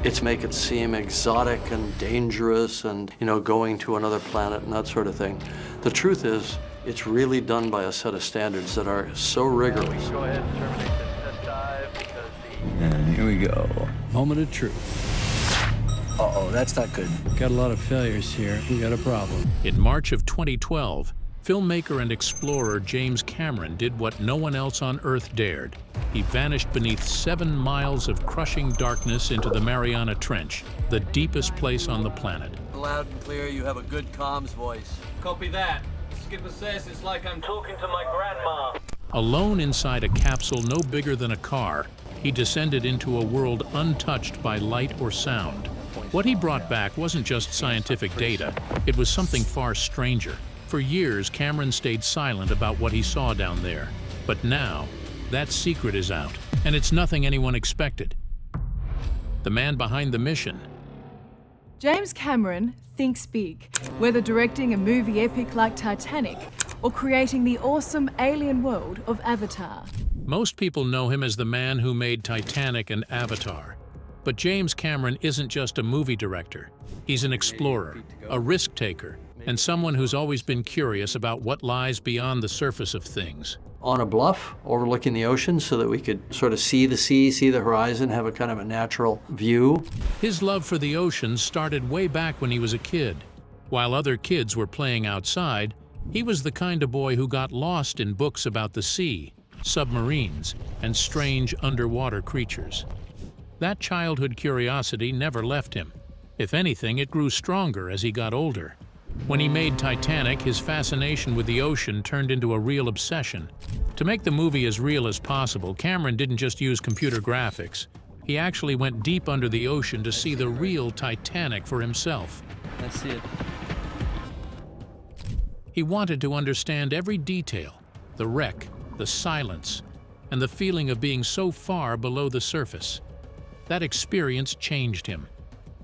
It's make it seem exotic and dangerous and, going to another planet and that sort of thing. The truth is, it's really done by a set of standards that are so rigorous. Go ahead and terminate this test dive because And here we go. Moment of truth. Uh-oh, that's not good. Got a lot of failures here. We got a problem. In March of 2012, filmmaker and explorer James Cameron did what no one else on Earth dared. He vanished beneath 7 miles of crushing darkness into the Mariana Trench, the deepest place on the planet. Loud and clear, you have a good comms voice. copy that. Skipper says it's like I'm talking to my grandma. Alone inside a capsule no bigger than a car, he descended into a world untouched by light or sound. What he brought back wasn't just scientific data, it was something far stranger. For years, Cameron stayed silent about what he saw down there. But now, that secret is out, and it's nothing anyone expected. The man behind the mission. James Cameron thinks big, whether directing a movie epic like Titanic or creating the awesome alien world of Avatar. Most people know him as the man who made Titanic and Avatar. But James Cameron isn't just a movie director. He's an explorer, a risk-taker, and someone who's always been curious about what lies beyond the surface of things. On a bluff overlooking the ocean so that we could sort of see the sea, see the horizon, have a kind of a natural view. His love for the ocean started way back when he was a kid. While other kids were playing outside, he was the kind of boy who got lost in books about the sea, submarines, and strange underwater creatures. That childhood curiosity never left him. If anything, it grew stronger as he got older. When he made Titanic, his fascination with the ocean turned into a real obsession. To make the movie as real as possible, Cameron didn't just use computer graphics. He actually went deep under the ocean to see the real Titanic for himself. Let's see it. He wanted to understand every detail, the wreck, the silence, and the feeling of being so far below the surface. That experience changed him.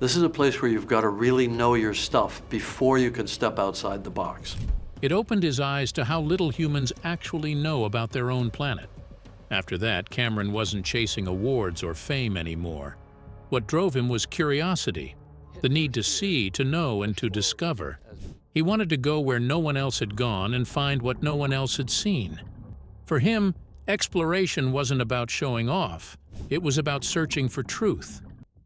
This is a place where you've got to really know your stuff before you can step outside the box. It opened his eyes to how little humans actually know about their own planet. After that, Cameron wasn't chasing awards or fame anymore. What drove him was curiosity, the need to see, to know, and to discover. He wanted to go where no one else had gone and find what no one else had seen. For him, exploration wasn't about showing off. It was about searching for truth.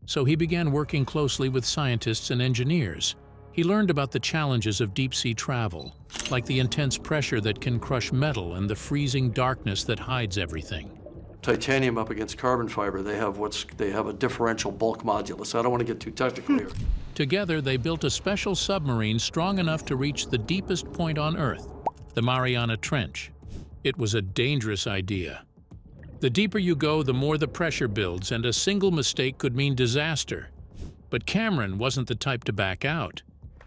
So he began working closely with scientists and engineers. He learned about the challenges of deep-sea travel, like the intense pressure that can crush metal and the freezing darkness that hides everything. Titanium up against carbon fiber, they have a differential bulk modulus. I don't want to get too technical here. Together, they built a special submarine strong enough to reach the deepest point on Earth, the Mariana Trench. It was a dangerous idea. The deeper you go, the more the pressure builds, and a single mistake could mean disaster. But Cameron wasn't the type to back out.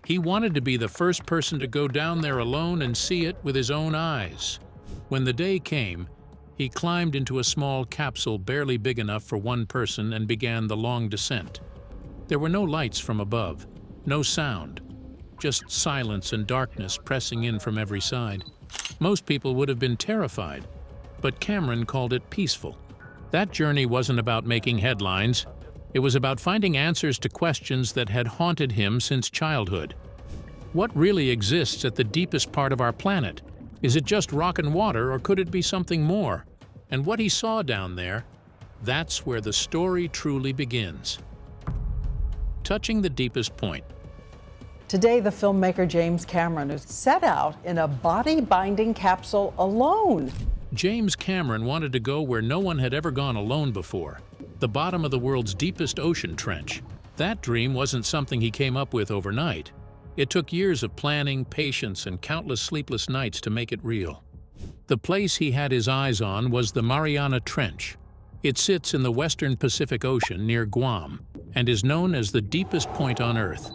He wanted to be the first person to go down there alone and see it with his own eyes. When the day came, he climbed into a small capsule barely big enough for one person and began the long descent. There were no lights from above, no sound, just silence and darkness pressing in from every side. Most people would have been terrified, but Cameron called it peaceful. That journey wasn't about making headlines. It was about finding answers to questions that had haunted him since childhood. What really exists at the deepest part of our planet? Is it just rock and water, or could it be something more? And what he saw down there, that's where the story truly begins. Touching the deepest point. Today, the filmmaker James Cameron is set out in a body-binding capsule alone. James Cameron wanted to go where no one had ever gone alone before, the bottom of the world's deepest ocean trench. That dream wasn't something he came up with overnight. It took years of planning, patience, and countless sleepless nights to make it real. The place he had his eyes on was the Mariana Trench. It sits in the western Pacific Ocean near Guam and is known as the deepest point on Earth.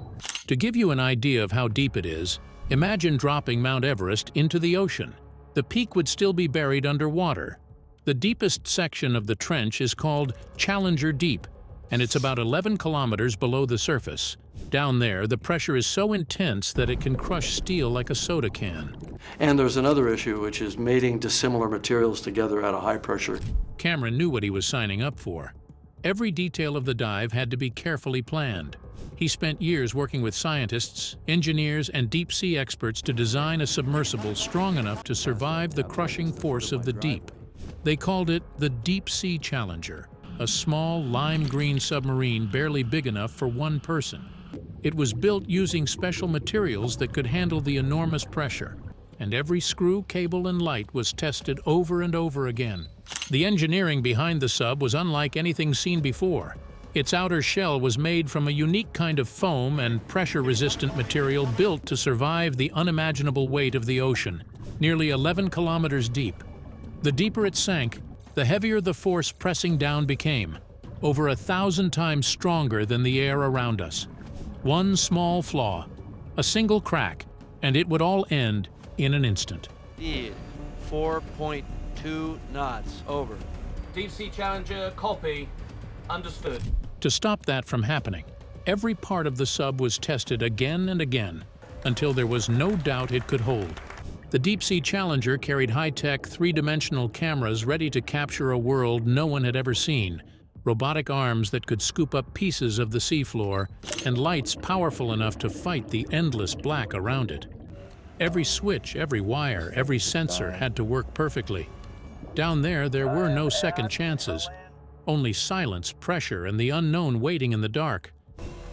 To give you an idea of how deep it is, imagine dropping Mount Everest into the ocean. The peak would still be buried underwater. The deepest section of the trench is called Challenger Deep, and it's about 11 kilometers below the surface. Down there, the pressure is so intense that it can crush steel like a soda can. And there's another issue, which is mating dissimilar materials together at a high pressure. Cameron knew what he was signing up for. Every detail of the dive had to be carefully planned. He spent years working with scientists, engineers, and deep-sea experts to design a submersible strong enough to survive the crushing force of the deep. They called it the Deep Sea Challenger, a small lime green submarine barely big enough for one person. It was built using special materials that could handle the enormous pressure, and every screw, cable, and light was tested over and over again. The engineering behind the sub was unlike anything seen before. Its outer shell was made from a unique kind of foam and pressure-resistant material built to survive the unimaginable weight of the ocean, nearly 11 kilometers deep. The deeper it sank, the heavier the force pressing down became, over 1,000 times stronger than the air around us. One small flaw, a single crack, and it would all end in an instant. Speed 4.2 knots. Over. Deep Sea Challenger, copy. Understood. To stop that from happening, every part of the sub was tested again and again until there was no doubt it could hold. The Deep Sea Challenger carried high-tech, three-dimensional cameras ready to capture a world no one had ever seen, robotic arms that could scoop up pieces of the seafloor, and lights powerful enough to fight the endless black around it. Every switch, every wire, every sensor had to work perfectly. Down there were no second chances. Only silence, pressure, and the unknown waiting in the dark.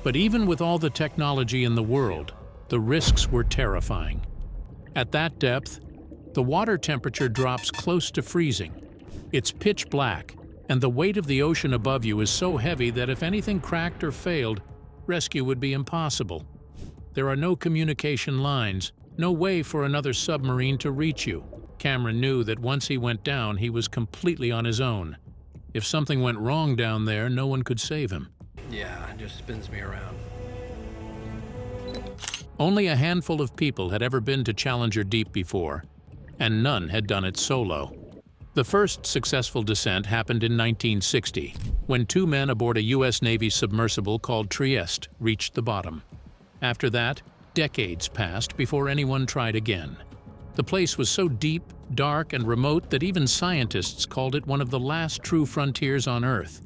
But even with all the technology in the world, the risks were terrifying. At that depth, the water temperature drops close to freezing. It's pitch black, and the weight of the ocean above you is so heavy that if anything cracked or failed, rescue would be impossible. There are no communication lines, no way for another submarine to reach you. Cameron knew that once he went down, he was completely on his own. If something went wrong down there, no one could save him. Yeah, it just spins me around. Only a handful of people had ever been to Challenger Deep before, and none had done it solo. The first successful descent happened in 1960, when two men aboard a U.S. Navy submersible called Trieste reached the bottom. After that, decades passed before anyone tried again. The place was so deep, dark, and remote that even scientists called it one of the last true frontiers on Earth.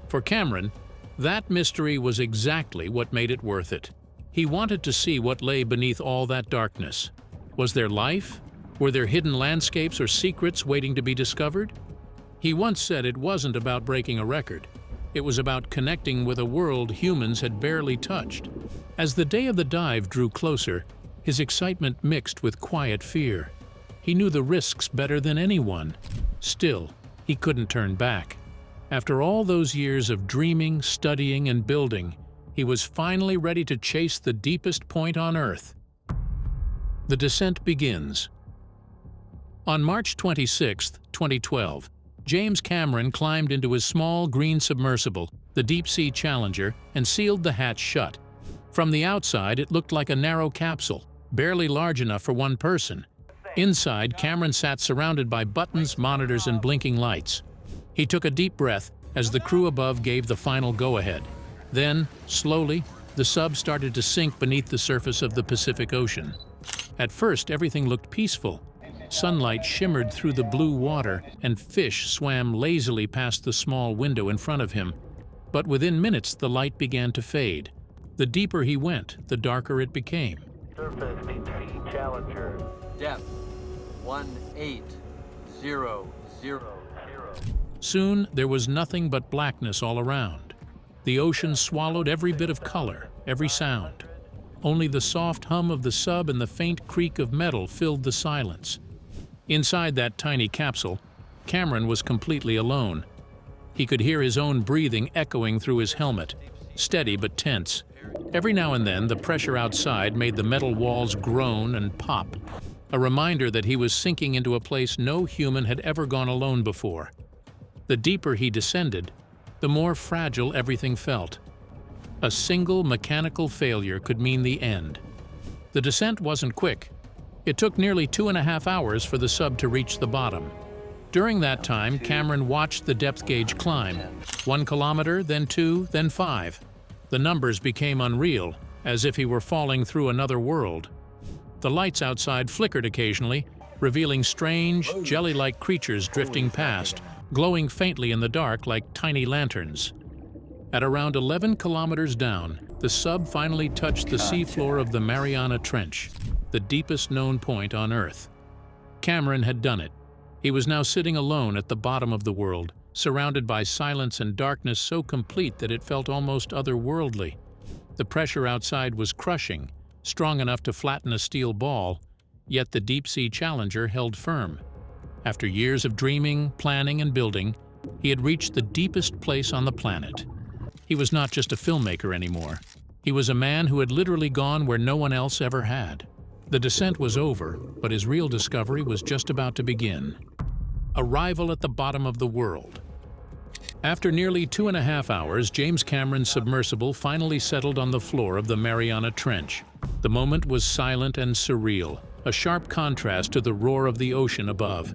For Cameron, that mystery was exactly what made it worth it. He wanted to see what lay beneath all that darkness. Was there life? Were there hidden landscapes or secrets waiting to be discovered? He once said it wasn't about breaking a record. It was about connecting with a world humans had barely touched. As the day of the dive drew closer, his excitement mixed with quiet fear. He knew the risks better than anyone. Still, he couldn't turn back. After all those years of dreaming, studying, and building, he was finally ready to chase the deepest point on Earth. The descent begins. On March 26, 2012, James Cameron climbed into his small green submersible, the Deep Sea Challenger, and sealed the hatch shut. From the outside, it looked like a narrow capsule, barely large enough for one person. Inside, Cameron sat surrounded by buttons, monitors, and blinking lights. He took a deep breath as the crew above gave the final go-ahead. Then, slowly, the sub started to sink beneath the surface of the Pacific Ocean. At first, everything looked peaceful. Sunlight shimmered through the blue water, and fish swam lazily past the small window in front of him. But within minutes, the light began to fade. The deeper he went, the darker it became. Surface Deep Sea Challenger. Depth 18000. Soon, there was nothing but blackness all around. The ocean swallowed every bit of color, every sound. Only the soft hum of the sub and the faint creak of metal filled the silence. Inside that tiny capsule, Cameron was completely alone. He could hear his own breathing echoing through his helmet, steady but tense. Every now and then, the pressure outside made the metal walls groan and pop, a reminder that he was sinking into a place no human had ever gone alone before. The deeper he descended, the more fragile everything felt. A single mechanical failure could mean the end. The descent wasn't quick. It took nearly 2.5 hours for the sub to reach the bottom. During that time, Cameron watched the depth gauge climb. 1 kilometer, then 2, then 5. The numbers became unreal, as if he were falling through another world. The lights outside flickered occasionally, revealing strange, jelly-like creatures drifting past, glowing faintly in the dark like tiny lanterns. At around 11 kilometers down, the sub finally touched the seafloor of the Mariana Trench, the deepest known point on Earth. Cameron had done it. He was now sitting alone at the bottom of the world, surrounded by silence and darkness so complete that it felt almost otherworldly. The pressure outside was crushing, strong enough to flatten a steel ball, yet the deep-sea Challenger held firm. After years of dreaming, planning, and building, he had reached the deepest place on the planet. He was not just a filmmaker anymore. He was a man who had literally gone where no one else ever had. The descent was over, but his real discovery was just about to begin. Arrival at the bottom of the world. After nearly 2.5 hours, James Cameron's submersible finally settled on the floor of the Mariana Trench. The moment was silent and surreal, a sharp contrast to the roar of the ocean above.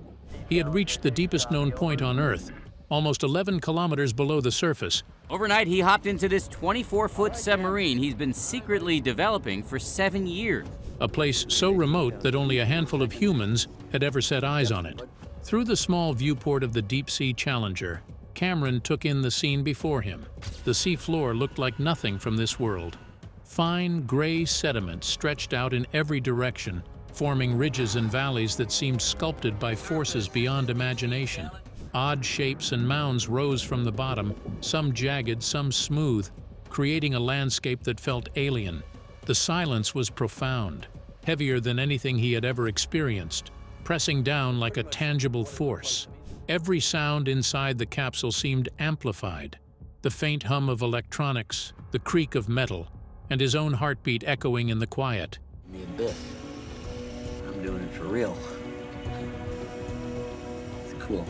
He had reached the deepest known point on Earth, almost 11 kilometers below the surface. Overnight, he hopped into this 24-foot submarine he's been secretly developing for 7 years. A place so remote that only a handful of humans had ever set eyes on it. Through the small viewport of the deep-sea Challenger, Cameron took in the scene before him. The sea floor looked like nothing from this world. Fine, gray sediment stretched out in every direction, forming ridges and valleys that seemed sculpted by forces beyond imagination. Odd shapes and mounds rose from the bottom, some jagged, some smooth, creating a landscape that felt alien. The silence was profound, heavier than anything he had ever experienced, pressing down like a tangible force. Every sound inside the capsule seemed amplified. The faint hum of electronics, the creak of metal, and his own heartbeat echoing in the quiet. Me a bit. I'm doing it for real. It's cool.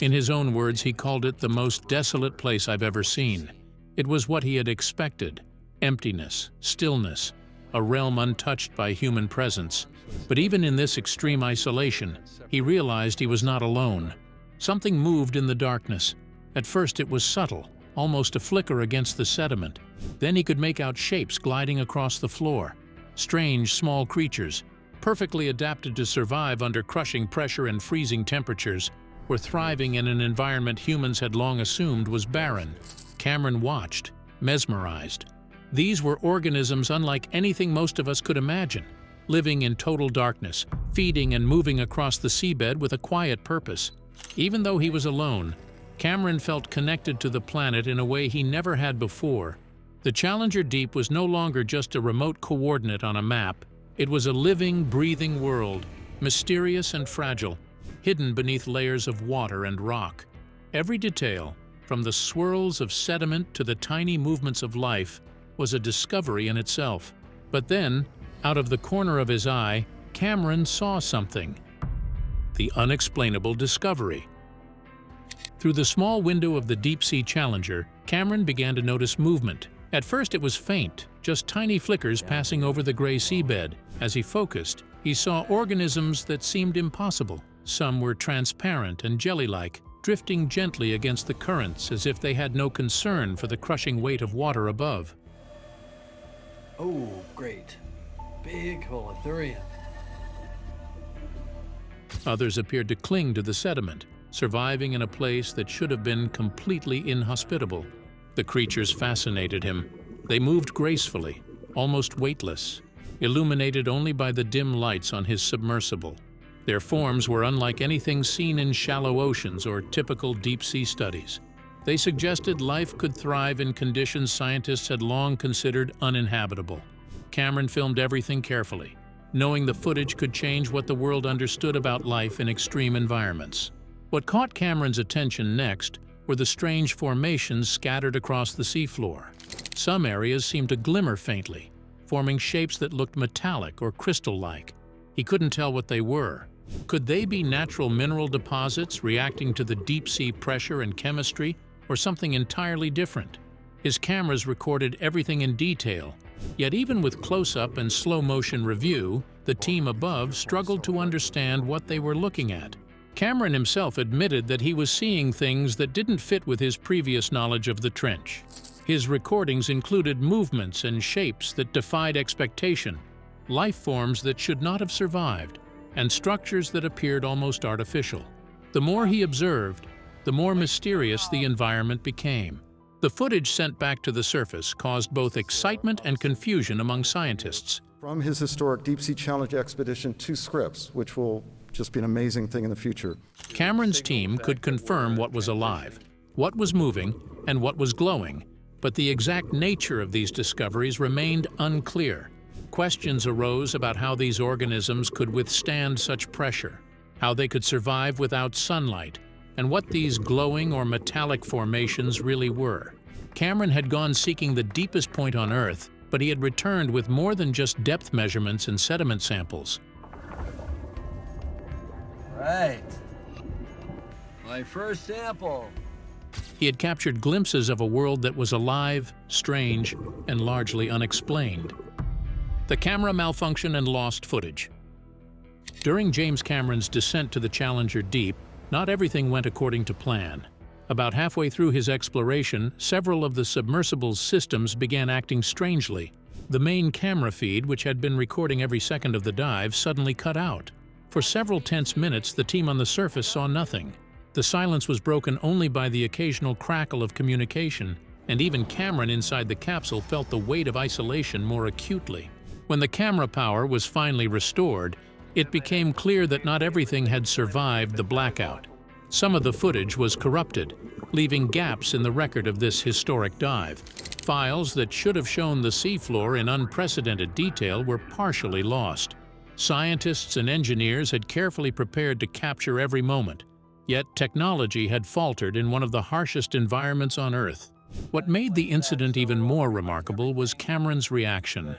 In his own words, he called it the most desolate place I've ever seen. It was what he had expected. Emptiness, stillness, a realm untouched by human presence. But even in this extreme isolation, he realized he was not alone. Something moved in the darkness. At first it was subtle, almost a flicker against the sediment. Then he could make out shapes gliding across the floor. Strange, small creatures, perfectly adapted to survive under crushing pressure and freezing temperatures, were thriving in an environment humans had long assumed was barren. Cameron watched, mesmerized. These were organisms unlike anything most of us could imagine, living in total darkness, feeding and moving across the seabed with a quiet purpose. Even though he was alone, Cameron felt connected to the planet in a way he never had before. The Challenger Deep was no longer just a remote coordinate on a map. It was a living, breathing world, mysterious and fragile, hidden beneath layers of water and rock. Every detail, from the swirls of sediment to the tiny movements of life, was a discovery in itself. But then, out of the corner of his eye, Cameron saw something. The unexplainable discovery. Through the small window of the deep-sea Challenger, Cameron began to notice movement. At first it was faint, just tiny flickers passing over the gray seabed. As he focused, he saw organisms that seemed impossible. Some were transparent and jelly-like, drifting gently against the currents as if they had no concern for the crushing weight of water above. Oh, great. Big holothurian. Others appeared to cling to the sediment, surviving in a place that should have been completely inhospitable. The creatures fascinated him. They moved gracefully, almost weightless, illuminated only by the dim lights on his submersible. Their forms were unlike anything seen in shallow oceans or typical deep-sea studies. They suggested life could thrive in conditions scientists had long considered uninhabitable. Cameron filmed everything carefully, knowing the footage could change what the world understood about life in extreme environments. What caught Cameron's attention next were the strange formations scattered across the seafloor. Some areas seemed to glimmer faintly, forming shapes that looked metallic or crystal-like. He couldn't tell what they were. Could they be natural mineral deposits reacting to the deep-sea pressure and chemistry, or something entirely different? His cameras recorded everything in detail, yet even with close-up and slow-motion review, the team above struggled to understand what they were looking at. Cameron himself admitted that he was seeing things that didn't fit with his previous knowledge of the trench. His recordings included movements and shapes that defied expectation, life forms that should not have survived, and structures that appeared almost artificial. The more he observed, the more mysterious the environment became. The footage sent back to the surface caused both excitement and confusion among scientists. From his historic Deep-Sea Challenge expedition, 2 scripts, which will just be an amazing thing in the future. Cameron's team could confirm what was alive, what was moving, and what was glowing, but the exact nature of these discoveries remained unclear. Questions arose about how these organisms could withstand such pressure, how they could survive without sunlight, and what these glowing or metallic formations really were. Cameron had gone seeking the deepest point on Earth, but he had returned with more than just depth measurements and sediment samples. Right. My first sample. He had captured glimpses of a world that was alive, strange, and largely unexplained. The camera malfunctioned and lost footage. During James Cameron's descent to the Challenger Deep, not everything went according to plan. About halfway through his exploration, several of the submersible's systems began acting strangely. The main camera feed, which had been recording every second of the dive, suddenly cut out. For several tense minutes, the team on the surface saw nothing. The silence was broken only by the occasional crackle of communication, and even Cameron inside the capsule felt the weight of isolation more acutely. When the camera power was finally restored, it became clear that not everything had survived the blackout. Some of the footage was corrupted, leaving gaps in the record of this historic dive. Files that should have shown the seafloor in unprecedented detail were partially lost. Scientists and engineers had carefully prepared to capture every moment, yet technology had faltered in one of the harshest environments on Earth. What made the incident even more remarkable was Cameron's reaction.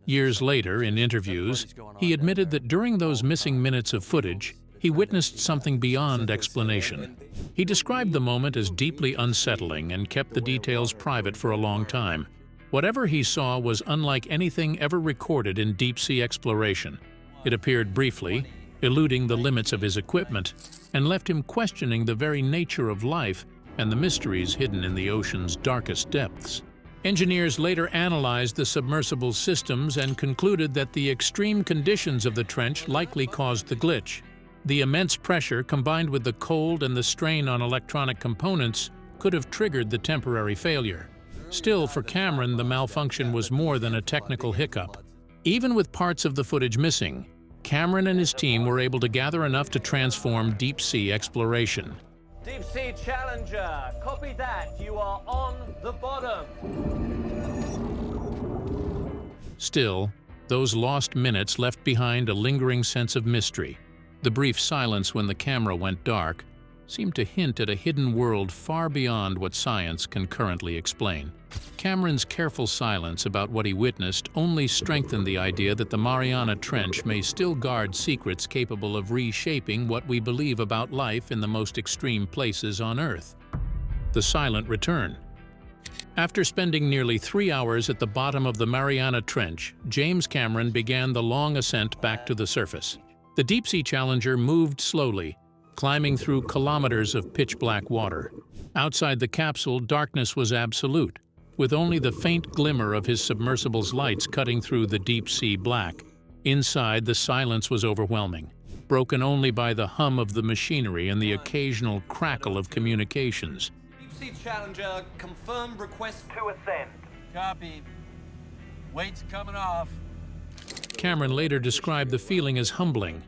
Years later, in interviews, he admitted that during those missing minutes of footage, he witnessed something beyond explanation. He described the moment as deeply unsettling and kept the details private for a long time. Whatever he saw was unlike anything ever recorded in deep-sea exploration. It appeared briefly, eluding the limits of his equipment, and left him questioning the very nature of life and the mysteries hidden in the ocean's darkest depths. Engineers later analyzed the submersible systems and concluded that the extreme conditions of the trench likely caused the glitch. The immense pressure combined with the cold and the strain on electronic components could have triggered the temporary failure. Still, for Cameron, the malfunction was more than a technical hiccup. Even with parts of the footage missing, Cameron and his team were able to gather enough to transform deep-sea exploration. Deep Sea Challenger, copy that. You are on the bottom. Still, those lost minutes left behind a lingering sense of mystery. The brief silence when the camera went dark seemed to hint at a hidden world far beyond what science can currently explain. Cameron's careful silence about what he witnessed only strengthened the idea that the Mariana Trench may still guard secrets capable of reshaping what we believe about life in the most extreme places on Earth. The Silent Return. After spending nearly 3 hours at the bottom of the Mariana Trench, James Cameron began the long ascent back to the surface. The Deep-Sea Challenger moved slowly, climbing through kilometers of pitch-black water. Outside the capsule, darkness was absolute, with only the faint glimmer of his submersible's lights cutting through the deep-sea black. Inside, the silence was overwhelming, broken only by the hum of the machinery and the occasional crackle of communications. Deep Sea Challenger, confirm request to ascend. Copy. Weight's coming off. Cameron later described the feeling as humbling.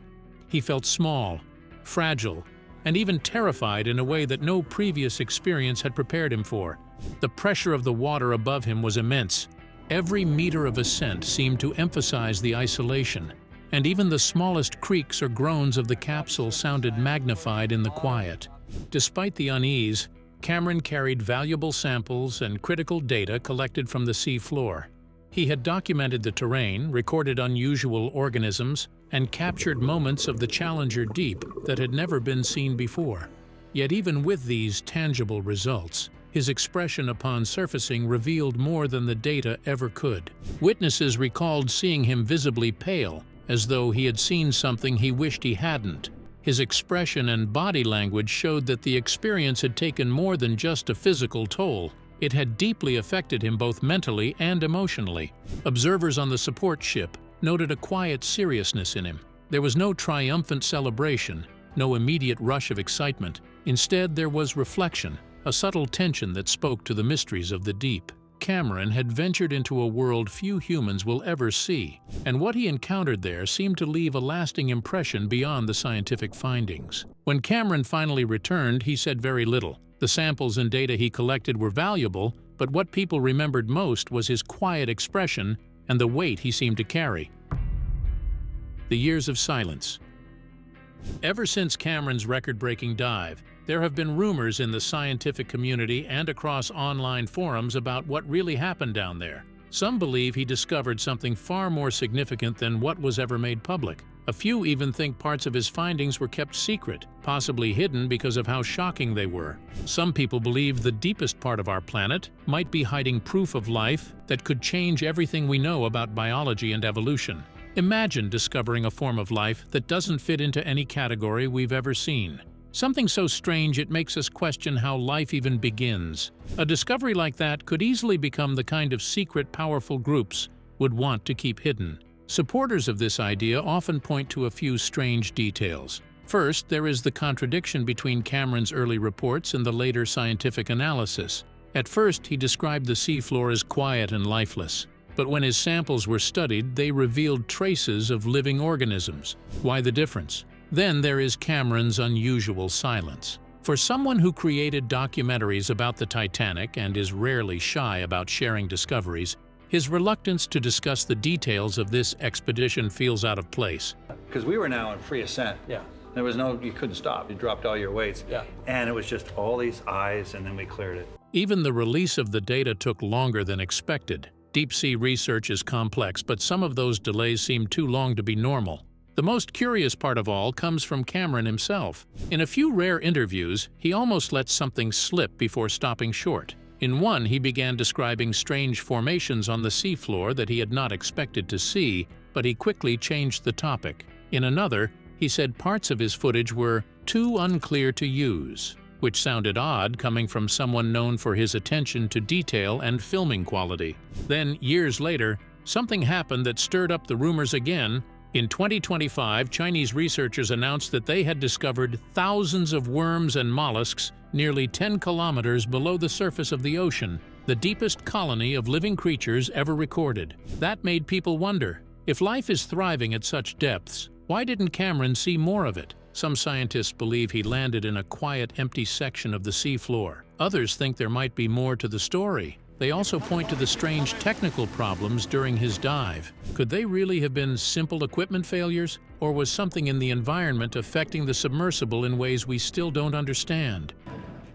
He felt small, fragile, and even terrified in a way that no previous experience had prepared him for. The pressure of the water above him was immense. Every meter of ascent seemed to emphasize the isolation, and even the smallest creaks or groans of the capsule sounded magnified in the quiet. Despite the unease, Cameron carried valuable samples and critical data collected from the sea floor. He had documented the terrain, recorded unusual organisms, and captured moments of the Challenger Deep that had never been seen before. Yet even with these tangible results, his expression upon surfacing revealed more than the data ever could. Witnesses recalled seeing him visibly pale, as though he had seen something he wished he hadn't. His expression and body language showed that the experience had taken more than just a physical toll. It had deeply affected him both mentally and emotionally. Observers on the support ship noted a quiet seriousness in him. There was no triumphant celebration, no immediate rush of excitement. Instead, there was reflection, a subtle tension that spoke to the mysteries of the deep. Cameron had ventured into a world few humans will ever see, and what he encountered there seemed to leave a lasting impression beyond the scientific findings. When Cameron finally returned, he said very little. The samples and data he collected were valuable, but what people remembered most was his quiet expression and the weight he seemed to carry. The years of silence. Ever since Cameron's record-breaking dive, there have been rumors in the scientific community and across online forums about what really happened down there. Some believe he discovered something far more significant than what was ever made public. A few even think parts of his findings were kept secret, possibly hidden because of how shocking they were. Some people believe the deepest part of our planet might be hiding proof of life that could change everything we know about biology and evolution. Imagine discovering a form of life that doesn't fit into any category we've ever seen. Something so strange it makes us question how life even begins. A discovery like that could easily become the kind of secret powerful groups would want to keep hidden. Supporters of this idea often point to a few strange details. First, there is the contradiction between Cameron's early reports and the later scientific analysis. At first, he described the seafloor as quiet and lifeless. But when his samples were studied, they revealed traces of living organisms. Why the difference? Then there is Cameron's unusual silence. For someone who created documentaries about the Titanic and is rarely shy about sharing discoveries, his reluctance to discuss the details of this expedition feels out of place. Because we were now in free ascent. Yeah. There was you couldn't stop. You dropped all your weights. Yeah. And it was just all these eyes, and then we cleared it. Even the release of the data took longer than expected. Deep-sea research is complex, but some of those delays seem too long to be normal. The most curious part of all comes from Cameron himself. In a few rare interviews, he almost let something slip before stopping short. In one, he began describing strange formations on the seafloor that he had not expected to see, but he quickly changed the topic. In another, he said parts of his footage were too unclear to use, which sounded odd coming from someone known for his attention to detail and filming quality. Then, years later, something happened that stirred up the rumors again. In 2025, Chinese researchers announced that they had discovered thousands of worms and mollusks nearly 10 kilometers below the surface of the ocean, the deepest colony of living creatures ever recorded. That made people wonder, if life is thriving at such depths, why didn't Cameron see more of it? Some scientists believe he landed in a quiet, empty section of the seafloor. Others think there might be more to the story. They also point to the strange technical problems during his dive. Could they really have been simple equipment failures, or was something in the environment affecting the submersible in ways we still don't understand?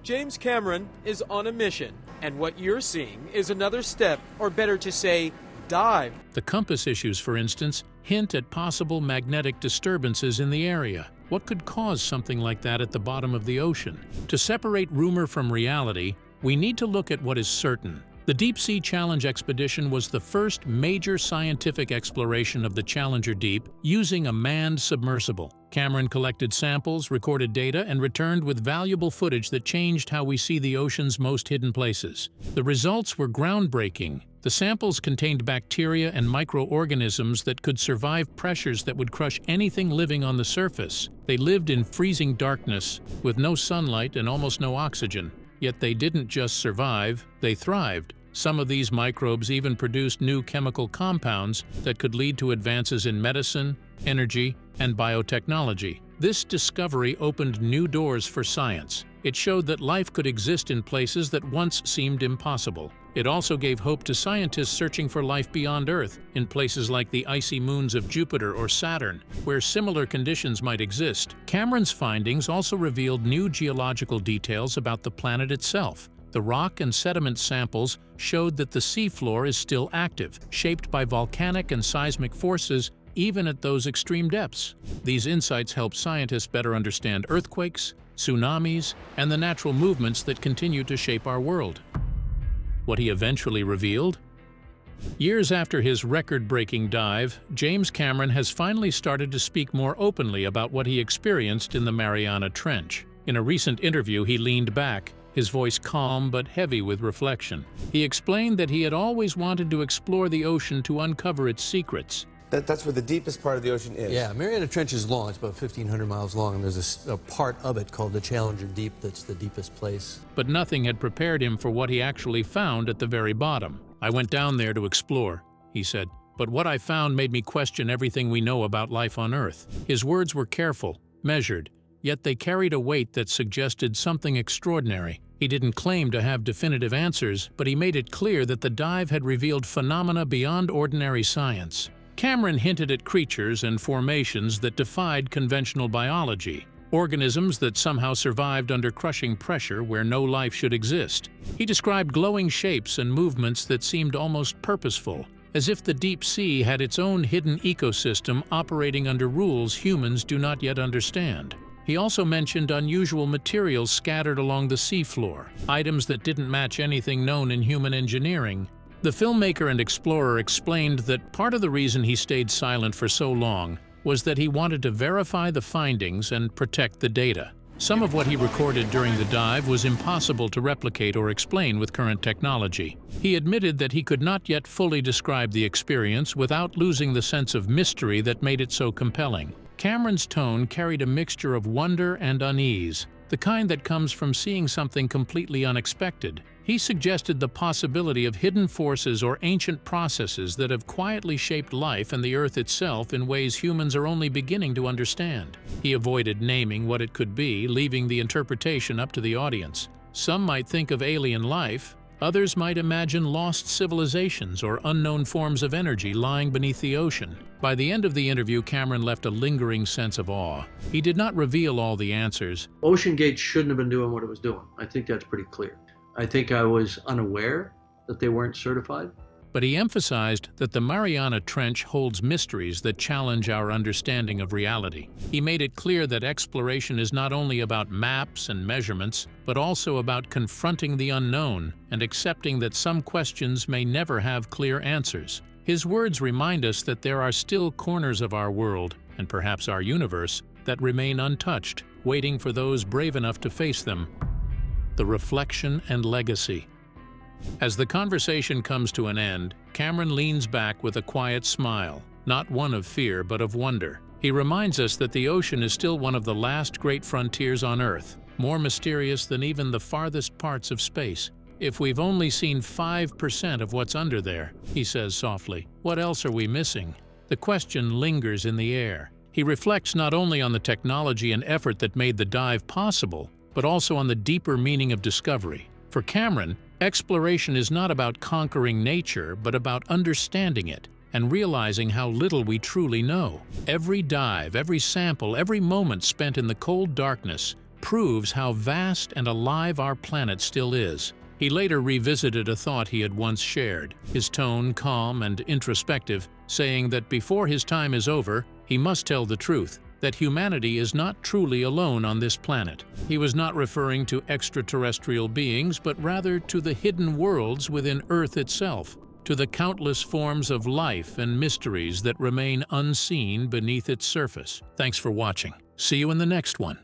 James Cameron is on a mission, and what you're seeing is another step, or better to say, dive. The compass issues, for instance, hint at possible magnetic disturbances in the area. What could cause something like that at the bottom of the ocean? To separate rumor from reality, we need to look at what is certain. The Deep Sea Challenge expedition was the first major scientific exploration of the Challenger Deep using a manned submersible. Cameron collected samples, recorded data, and returned with valuable footage that changed how we see the ocean's most hidden places. The results were groundbreaking. The samples contained bacteria and microorganisms that could survive pressures that would crush anything living on the surface. They lived in freezing darkness, with no sunlight and almost no oxygen. Yet they didn't just survive, they thrived. Some of these microbes even produced new chemical compounds that could lead to advances in medicine, energy, and biotechnology. This discovery opened new doors for science. It showed that life could exist in places that once seemed impossible. It also gave hope to scientists searching for life beyond Earth, in places like the icy moons of Jupiter or Saturn, where similar conditions might exist. Cameron's findings also revealed new geological details about the planet itself. The rock and sediment samples showed that the seafloor is still active, shaped by volcanic and seismic forces even at those extreme depths. These insights help scientists better understand earthquakes, tsunamis, and the natural movements that continue to shape our world. What he eventually revealed? Years after his record-breaking dive, James Cameron has finally started to speak more openly about what he experienced in the Mariana Trench. In a recent interview, he leaned back, his voice calm but heavy with reflection. He explained that he had always wanted to explore the ocean to uncover its secrets. That's where the deepest part of the ocean is. Yeah, Mariana Trench is long. It's about 1,500 miles long, and there's a part of it called the Challenger Deep that's the deepest place. But nothing had prepared him for what he actually found at the very bottom. "I went down there to explore," he said, "but what I found made me question everything we know about life on Earth." His words were careful, measured, yet they carried a weight that suggested something extraordinary. He didn't claim to have definitive answers, but he made it clear that the dive had revealed phenomena beyond ordinary science. Cameron hinted at creatures and formations that defied conventional biology, organisms that somehow survived under crushing pressure where no life should exist. He described glowing shapes and movements that seemed almost purposeful, as if the deep sea had its own hidden ecosystem operating under rules humans do not yet understand. He also mentioned unusual materials scattered along the seafloor, items that didn't match anything known in human engineering. The filmmaker and explorer explained that part of the reason he stayed silent for so long was that he wanted to verify the findings and protect the data. Some of what he recorded during the dive was impossible to replicate or explain with current technology. He admitted that he could not yet fully describe the experience without losing the sense of mystery that made it so compelling. Cameron's tone carried a mixture of wonder and unease, the kind that comes from seeing something completely unexpected. He suggested the possibility of hidden forces or ancient processes that have quietly shaped life and the Earth itself in ways humans are only beginning to understand. He avoided naming what it could be, leaving the interpretation up to the audience. Some might think of alien life, others might imagine lost civilizations or unknown forms of energy lying beneath the ocean. By the end of the interview, Cameron left a lingering sense of awe. He did not reveal all the answers. OceanGate shouldn't have been doing what it was doing. I think that's pretty clear. I think I was unaware that they weren't certified. But he emphasized that the Mariana Trench holds mysteries that challenge our understanding of reality. He made it clear that exploration is not only about maps and measurements, but also about confronting the unknown and accepting that some questions may never have clear answers. His words remind us that there are still corners of our world, and perhaps our universe, that remain untouched, waiting for those brave enough to face them. The reflection and legacy. As the conversation comes to an end, Cameron leans back with a quiet smile, not one of fear but of wonder. He reminds us that the ocean is still one of the last great frontiers on Earth, more mysterious than even the farthest parts of space. "If we've only seen 5% of what's under there," he says softly, "what else are we missing?" The question lingers in the air. He reflects not only on the technology and effort that made the dive possible, but also on the deeper meaning of discovery. For Cameron, exploration is not about conquering nature, but about understanding it and realizing how little we truly know. Every dive, every sample, every moment spent in the cold darkness proves how vast and alive our planet still is. He later revisited a thought he had once shared, his tone calm and introspective, saying that before his time is over, he must tell the truth, that humanity is not truly alone on this planet. He was not referring to extraterrestrial beings, but rather to the hidden worlds within Earth itself, to the countless forms of life and mysteries that remain unseen beneath its surface. Thanks for watching. See you in the next one.